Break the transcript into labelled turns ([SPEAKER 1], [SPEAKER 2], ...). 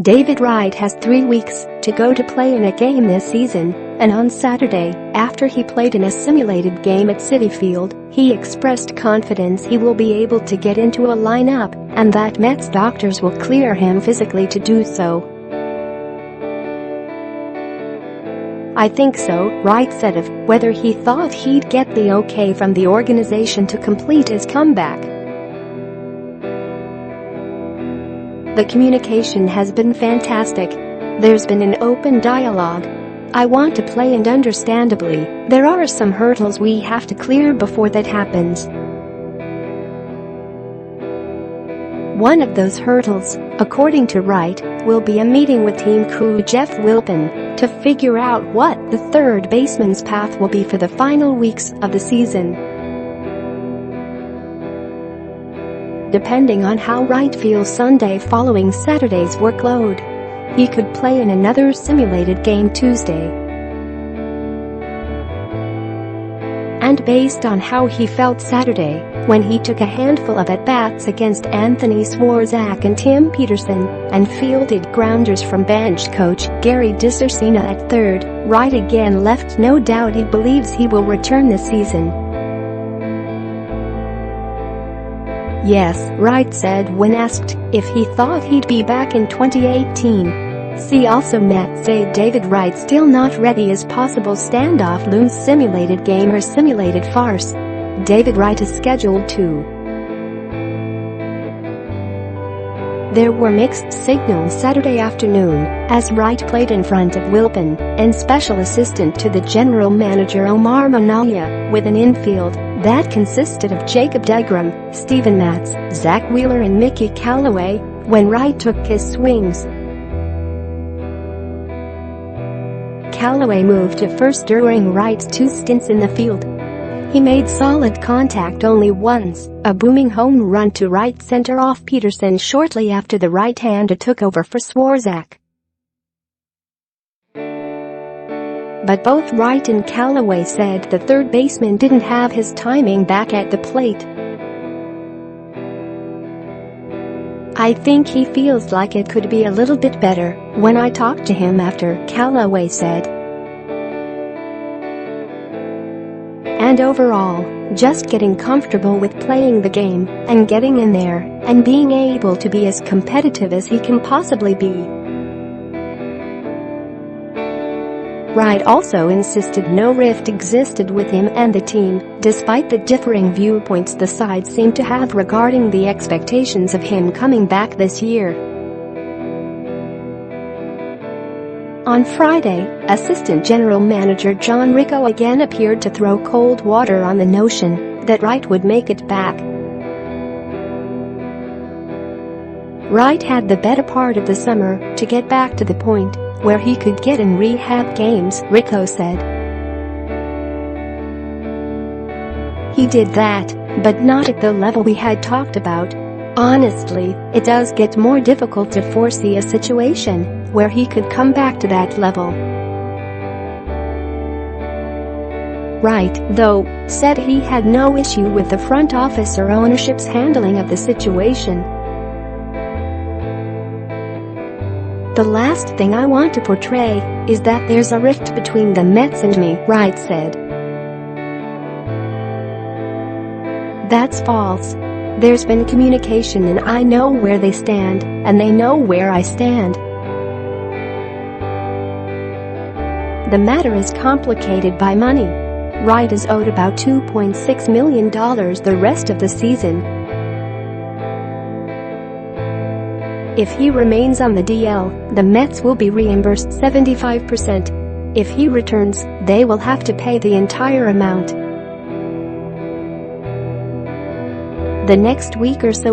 [SPEAKER 1] David Wright has 3 weeks to go to play in a game this season, and on Saturday, after he played in a simulated game at Citi Field, he expressed confidence he will be able to get into a lineup and that Mets doctors will clear him physically to do so. "I think so," Wright said of whether he thought he'd get the okay from the organization to complete his comeback. "The communication has been fantastic. There's been an open dialogue. I want to play and understandably, there are some hurdles we have to clear before that happens. One of those hurdles, according to Wright, will be a meeting with team crew Jeff Wilpon to figure out what the third baseman's path will be for the final weeks of the season. Depending on how Wright feels Sunday following Saturday's workload, he could play in another simulated game Tuesday. And based on how he felt Saturday, when he took a handful of at-bats against Anthony Swarzak and Tim Peterson and fielded grounders from bench coach Gary DiSarcina at third, Wright again left no doubt he believes he will return this season. "Yes," Wright said when asked if he thought he'd be back in 2018. See also Mets say David Wright still not ready as possible standoff looms simulated game or simulated farce. David Wright is scheduled to. There were mixed signals Saturday afternoon as Wright played in front of Wilpon and special assistant to the general manager Omar Minaya with an infield that consisted of Jacob deGrom, Steven Matz, Zach Wheeler and Mickey Callaway when Wright took his swings. Callaway moved to first during Wright's 2 stints in the field. He made solid contact only once, a booming home run to right center off Peterson shortly after the right-hander took over for Swarzak. But both Wright and Callaway said the third baseman didn't have his timing back at the plate. "I think he feels like it could be a little bit better when I talked to him after," Callaway said. "And overall, just getting comfortable with playing the game and getting in there and being able to be as competitive as he can possibly be." Wright also insisted no rift existed with him and the team, despite the differing viewpoints the sides seem to have regarding the expectations of him coming back this year. On Friday, Assistant General Manager John Ricco again appeared to throw cold water on the notion that Wright would make it back. Wright had the better part of the summer to get back to the point where he could get in rehab games, Ricco said. "He did that, but not at the level we had talked about. Honestly, it does get more difficult to foresee a situation where he could come back to that level." Wright, though, said he had no issue with the front office or ownership's handling of the situation. "The last thing I want to portray is that there's a rift between the Mets and me," Wright said. "That's false. There's been communication and I know where they stand, and they know where I stand. The matter is complicated by money. Wright is owed about $2.6 million the rest of the season. If he remains on the DL, the Mets will be reimbursed 75%. If he returns, they will have to pay the entire amount. The next week or so."